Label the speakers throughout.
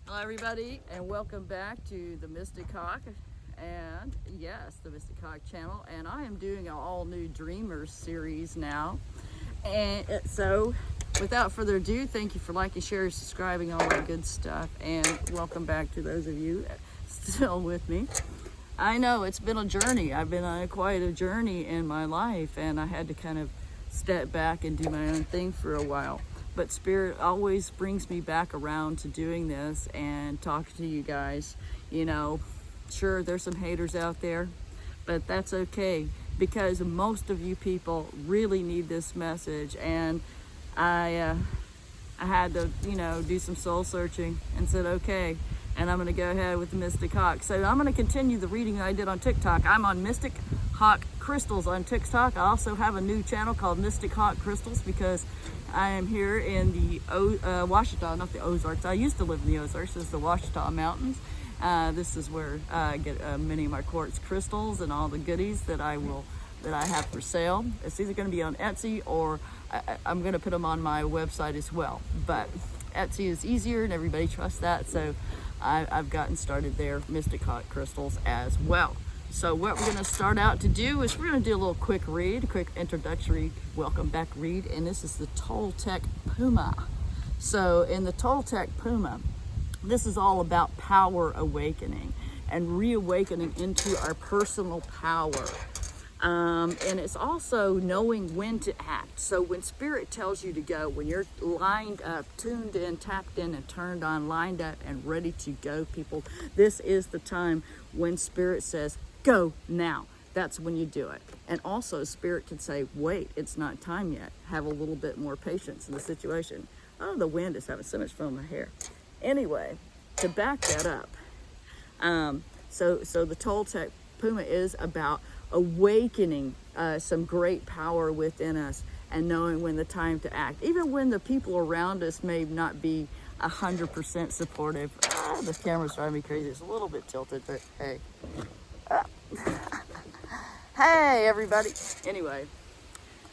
Speaker 1: Hello everybody, and welcome back to the Mystic Hawk, and yes, the Mystic Hawk channel. And I am doing an all new Dreamers series now. And so without further ado, thank you for liking, sharing, subscribing, all that good stuff, and welcome back to those of you still with me. I know it's been a journey. I've been on quite a journey in my life, and I had to kind of step back and do my own thing for a while. But Spirit always brings me back around to doing this and talking to you guys. You know, sure, there's some haters out there, but that's okay, because most of you people really need this message. And I had to, do some soul searching and said, okay, and I'm going to go ahead with the Mystic Hawk. So I'm going to continue the reading that I did on TikTok. I'm on Mystic Hawk Crystals on TikTok. I also have a new channel called Mystic Hawk Crystals because I am here in the Ouachita, not the Ozarks. I used to live in the Ozarks. This is the Ouachita Mountains. This is where I get many of my quartz crystals and all the goodies that I have for sale. It's either going to be on Etsy or I'm going to put them on my website as well. But Etsy is easier and everybody trusts that, so I've gotten started there, Mystic Hawk Crystals as well. So what we're going to start out to do is we're going to do a little quick read, quick introductory welcome back read, and this is the Toltec Puma. So in the Toltec Puma, this is all about power awakening and reawakening into our personal power. And it's also knowing when to act. So when Spirit tells you to go, when you're lined up, tuned in, tapped in, and turned on, lined up and ready to go, people, this is the time when Spirit says, go now. That's when you do it. And also Spirit can say, wait, it's not time yet. Have a little bit more patience in the situation. Oh, the wind is having so much fun with my hair. Anyway, to back that up, so the Toltec Puma is about awakening some great power within us and knowing when the time to act, even when the people around us may not be 100% supportive. The camera's driving me crazy. It's a little bit tilted, but hey. Hey everybody. Anyway,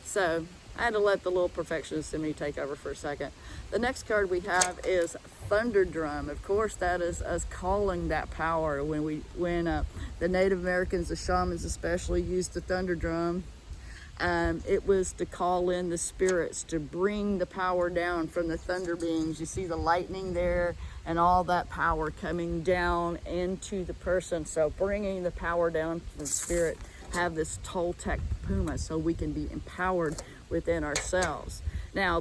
Speaker 1: so I had to let the little perfectionist in me take over for a second. The next card we have is Thunder Drum. Of course, that is us calling that power. When the Native Americans, the shamans especially, used the thunder drum, it was to call in the spirits, to bring the power down from the thunder beings. You see the lightning there and all that power coming down into the person. So bringing the power down from spirit, have this Toltec Puma so we can be empowered within ourselves. Now,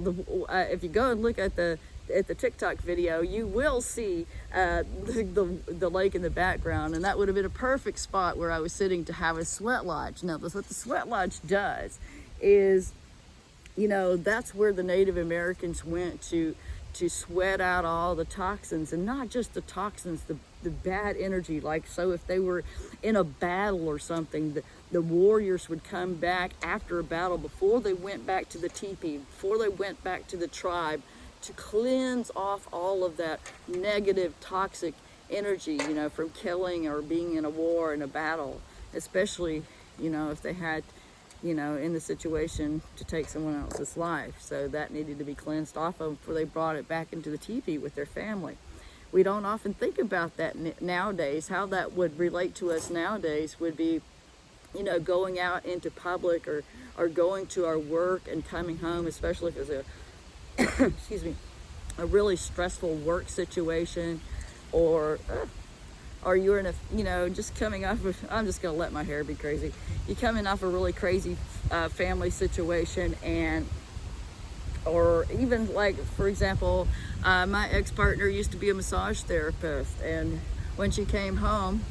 Speaker 1: if you go and look at the TikTok video, you will see the lake in the background, and that would have been a perfect spot where I was sitting to have a sweat lodge. Now, what the sweat lodge does is, that's where the Native Americans went to sweat out all the toxins, and not just the toxins, the bad energy. Like, so if they were in a battle or something, the warriors would come back after a battle, before they went back to the teepee, before they went back to the tribe, to cleanse off all of that negative, toxic energy, from killing or being in a war, in a battle, especially, if they had, in the situation to take someone else's life. So that needed to be cleansed off of before they brought it back into the teepee with their family. We don't often think about that nowadays. How that would relate to us nowadays would be, going out into public or going to our work and coming home, especially if it's a excuse me, a really stressful work situation, or you're in a, just coming off of, I'm just going to let my hair be crazy. You're coming off a really crazy family situation, or even like, for example, my ex-partner used to be a massage therapist, and when she came home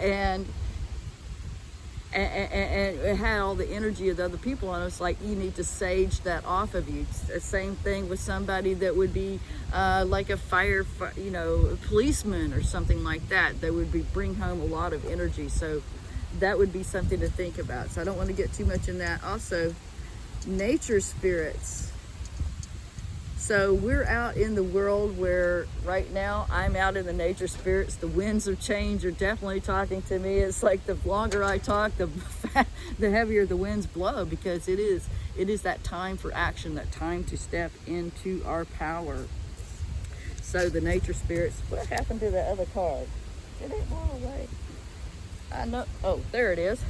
Speaker 1: and it had all the energy of the other people, and it's like, you need to sage that off of you. It's the same thing with somebody that would be like a policeman or something like that. They would bring home a lot of energy. So that would be something to think about. So I don't want to get too much in that. Also, nature spirits. So we're out in the world where right now I'm out in the nature spirits. The winds of change are definitely talking to me. It's like the longer I talk, the heavier the winds blow, because it is that time for action, that time to step into our power. So the nature spirits, what happened to the other card? Did it blow away? I know, oh, there it is.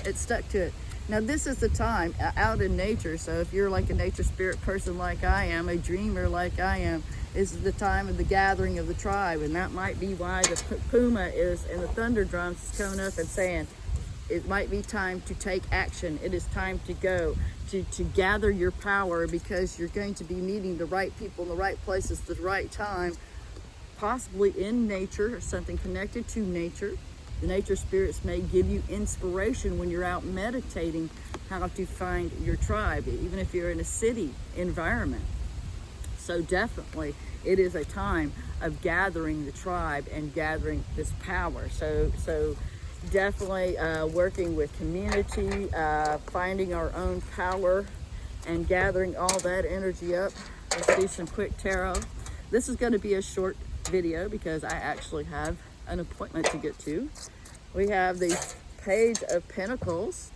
Speaker 1: It stuck to it. Now this is the time out in nature, so if you're like a nature spirit person like I am, a dreamer like I am, this is the time of the gathering of the tribe, and that might be why the puma is and the thunder drums is coming up and saying, it might be time to take action. It is time to go, to gather your power, because you're going to be meeting the right people in the right places at the right time, possibly in nature, or something connected to nature. The nature spirits may give you inspiration when you're out meditating how to find your tribe, even if you're in a city environment. So definitely it is a time of gathering the tribe and gathering this power. So definitely working with community, finding our own power and gathering all that energy up. Let's do some quick tarot. This is going to be a short video because I actually have an appointment to get to. We have the Page of Pentacles.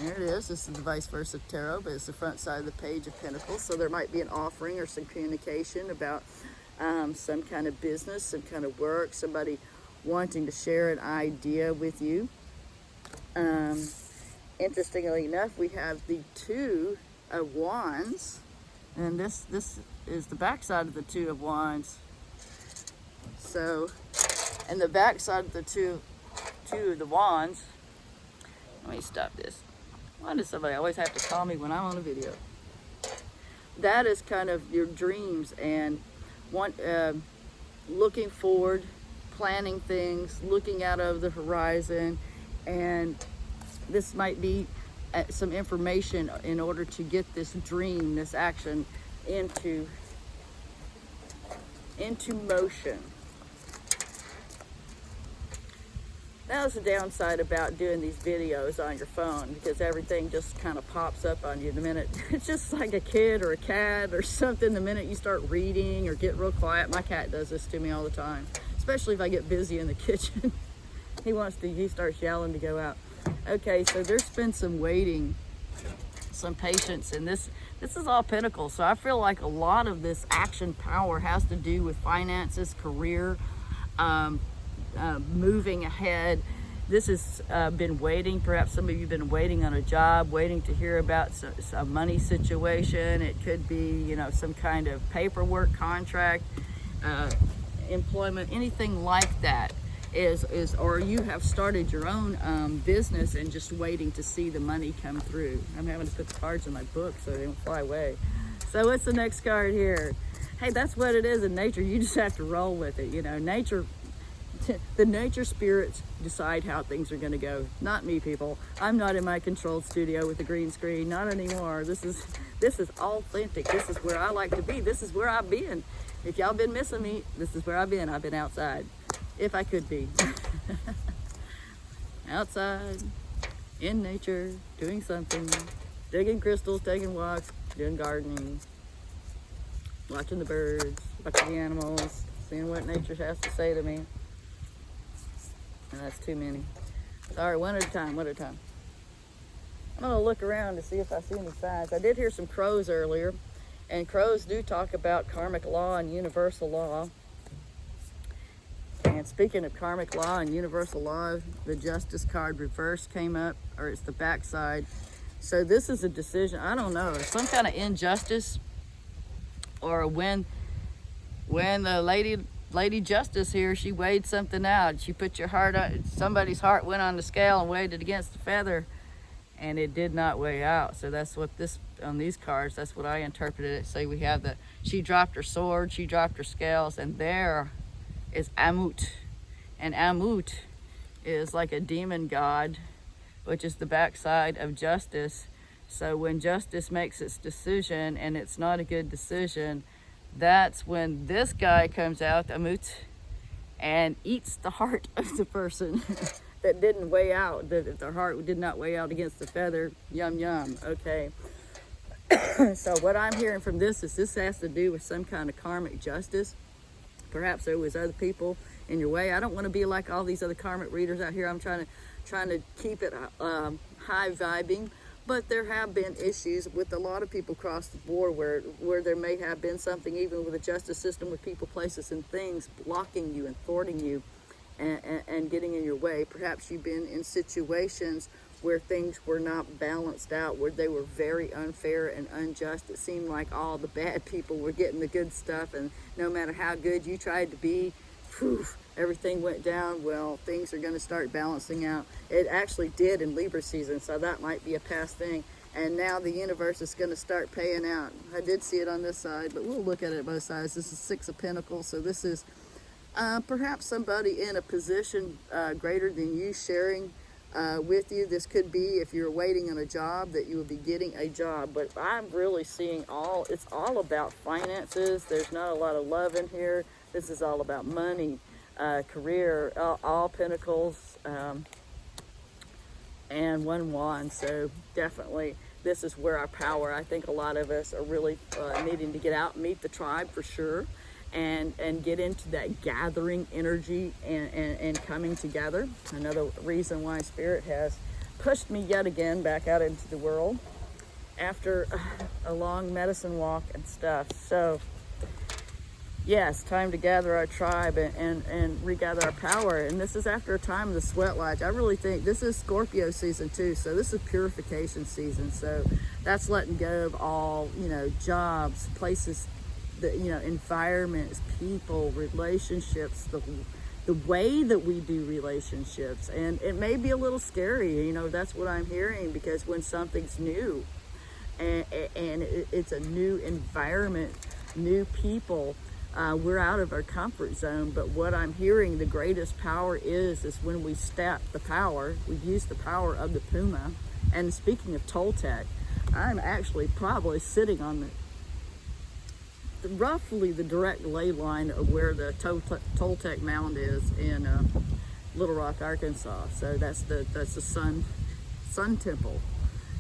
Speaker 1: There it is. This is the vice versa of tarot, but it's the front side of the Page of Pentacles. So there might be an offering or some communication about some kind of business, some kind of work, somebody wanting to share an idea with you. Interestingly enough, we have the Two of Wands, and this is the back side of the Two of Wands. So, and the back side of the two of the Wands, let me stop this. Why does somebody always have to call me when I'm on a video? That is kind of your dreams and looking forward, planning things, looking out over the horizon, and this might be some information in order to get this dream, this action into motion. That was the downside about doing these videos on your phone, because everything just kind of pops up on you the minute. It's just like a kid or a cat or something. The minute you start reading or get real quiet, my cat does this to me all the time, especially if I get busy in the kitchen. He starts yelling to go out. Okay, so there's been some waiting, some patience, and this is all Pentacles. So I feel like a lot of this action power has to do with finances, career, moving ahead. This has been waiting. Perhaps some of you have been waiting on a job, waiting to hear about a money situation. It could be, some kind of paperwork, contract, employment, anything like that. Or you have started your own business and just waiting to see the money come through. I'm having to put the cards in my book so they don't fly away. So what's the next card here? Hey, that's what it is in nature. You just have to roll with it. Nature, the nature spirits decide how things are going to go. Not me, people. I'm not in my controlled studio with a green screen. Not anymore. This is authentic. This is where I like to be. This is where I've been. If y'all been missing me, this is where I've been. I've been outside. If I could be. Outside, in nature, doing something, digging crystals, taking walks, doing gardening, watching the birds, watching the animals, seeing what nature has to say to me. And that's too many. Sorry, one at a time. I'm gonna look around to see if I see any signs. I did hear some crows earlier, and crows do talk about karmic law and universal law. And speaking of karmic law and universal law, the Justice card reverse came up, or it's the back side. So this is a decision, I don't know, some kind of injustice, or when the Lady Justice here, she weighed something out. She put your heart on, somebody's heart went on the scale and weighed it against the feather, and it did not weigh out. So that's what on these cards, that's what I interpreted it. So we have she dropped her sword, she dropped her scales, and there is Amut. And Amut is like a demon god, which is the backside of justice. So when justice makes its decision and it's not a good decision, that's when this guy comes out, Amut, and eats the heart of the person that didn't weigh out, that their heart did not weigh out against the feather. Yum, yum. Okay. So what I'm hearing from this is this has to do with some kind of karmic justice. Perhaps there was other people in your way. I don't want to be like all these other karmic readers out here. I'm trying to keep it high vibing, But there have been issues with a lot of people across the board where there may have been something, even with the justice system, with people, places, and things blocking you and thwarting you and getting in your way. Perhaps you've been in situations where things were not balanced out, where they were very unfair and unjust. It seemed like all the bad people were getting the good stuff, and no matter how good you tried to be, whew, everything went down. Well, things are going to start balancing out. It actually did in Libra season, so that might be a past thing. And now the universe is going to start paying out. I did see it on this side, but we'll look at it both sides. This is Six of Pentacles, so this is perhaps somebody in a position greater than you sharing with you. This could be, if you're waiting on a job, that you will be getting a job. But I'm really seeing it's all about finances. There's not a lot of love in here. This is all about money, career, all pentacles, and one wand. So definitely this is where our power, I think a lot of us are really needing to get out and meet the tribe for sure, and get into that gathering energy and coming together. Another reason why Spirit has pushed me yet again back out into the world after a long medicine walk and stuff. So yes, time to gather our tribe and regather our power. And this is after a time of the sweat lodge. I really think this is Scorpio season too. So this is purification season. So that's letting go of all, jobs, places, environments, people, relationships, the way that we do relationships. And it may be a little scary, that's what I'm hearing, because when something's new and it's a new environment, new people, we're out of our comfort zone. But what I'm hearing, the greatest power is when we step the power, we use the power of the Puma. And speaking of Toltec, I'm actually probably sitting on roughly the direct ley line of where the Toltec mound is in Little Rock, Arkansas. So that's the sun temple.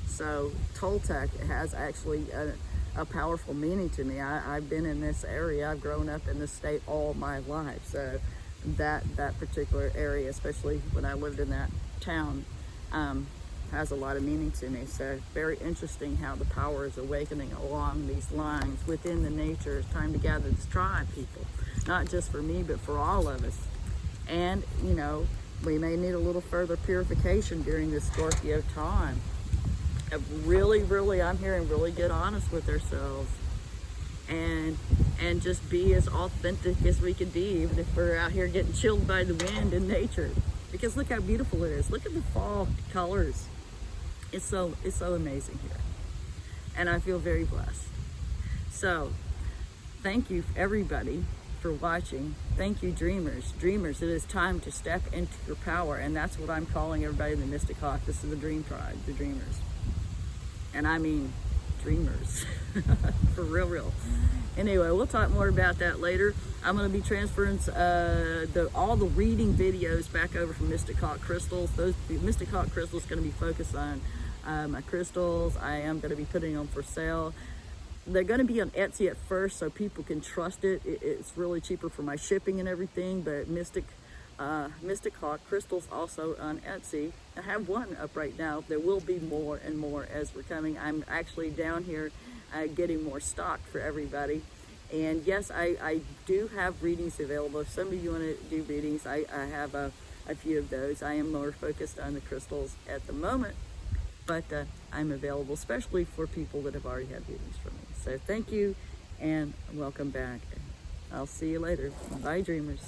Speaker 1: So Toltec has actually a powerful meaning to me. I've been in this area. I've grown up in this state all my life. So that particular area, especially when I lived in that town, has a lot of meaning to me. So very interesting how the power is awakening along these lines within the nature. It's time to gather this tribe, people. Not just for me, but for all of us. And, we may need a little further purification during this Scorpio time. Really, I'm hearing really get honest with ourselves and just be as authentic as we can be, even if we're out here getting chilled by the wind in nature. Because look how beautiful it is. Look at the fall colors. It's so amazing here. And I feel very blessed. So thank you everybody for watching. Thank you, dreamers. Dreamers, it is time to step into your power. And that's what I'm calling everybody in the Mystic Hawk. This is the Dream Tribe, the dreamers. And I mean dreamers. For real. Anyway, we'll talk more about that later. I'm going to be transferring all the reading videos back over from Mystic Hawk Crystals. Those Mystic Hawk Crystals going to be focused on my crystals. I am going to be putting them for sale. They're going to be on Etsy at first, so people can trust it. It's really cheaper for my shipping and everything. But Mystic Hawk Crystals also on Etsy. I have one up right now. There will be more and more as we're coming. I'm actually down here getting more stock for everybody. And yes, I do have readings available. If some of you want to do readings, I have a few of those. I am more focused on the crystals at the moment, but I'm available, especially for people that have already had readings from me. So thank you and welcome back. I'll see you later. Bye, dreamers.